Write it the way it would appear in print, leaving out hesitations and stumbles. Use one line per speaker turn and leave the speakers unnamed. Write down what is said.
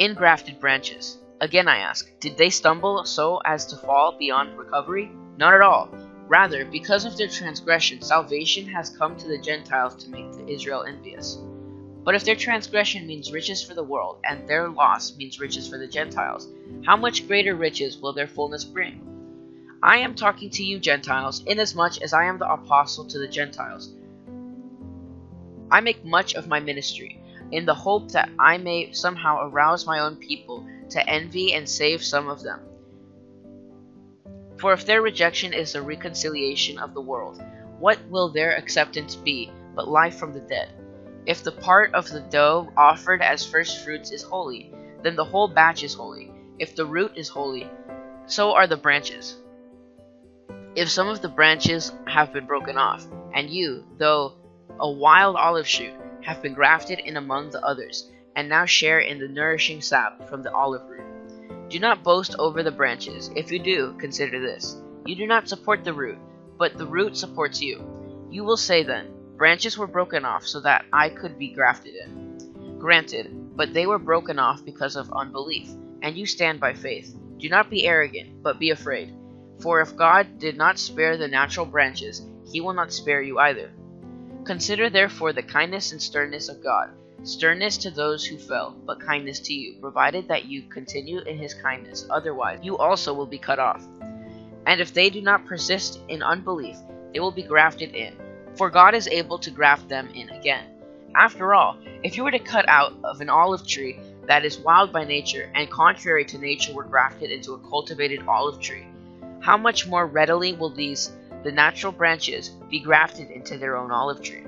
Ingrafted branches. Again I ask, did they stumble so as to fall beyond recovery? Not at all. Rather, because of their transgression, salvation has come to the Gentiles to make Israel envious. But if their transgression means riches for the world, and their loss means riches for the Gentiles, how much greater riches will their fullness bring? I am talking to you Gentiles, inasmuch as I am the apostle to the Gentiles. I make much of my ministry, in the hope that I may somehow arouse my own people to envy and save some of them. For if their rejection is the reconciliation of the world, what will their acceptance be but life from the dead? If the part of the dough offered as firstfruits is holy, then the whole batch is holy. If the root is holy, so are the branches. If some of the branches have been broken off, and you, though a wild olive shoot, have been grafted in among the others, and now share in the nourishing sap from the olive root. Do not boast over the branches. If you do, consider this. You do not support the root, but the root supports you. You will say then, branches were broken off so that I could be grafted in. Granted, but they were broken off because of unbelief, and you stand by faith. Do not be arrogant, but be afraid. For if God did not spare the natural branches, he will not spare you either. Consider therefore the kindness and sternness of God, sternness to those who fell, but kindness to you, provided that you continue in his kindness, otherwise you also will be cut off. And if they do not persist in unbelief, they will be grafted in, for God is able to graft them in again. After all, if you were to cut out of an olive tree that is wild by nature, and contrary to nature were grafted into a cultivated olive tree, how much more readily will the natural branches be grafted into their own olive tree?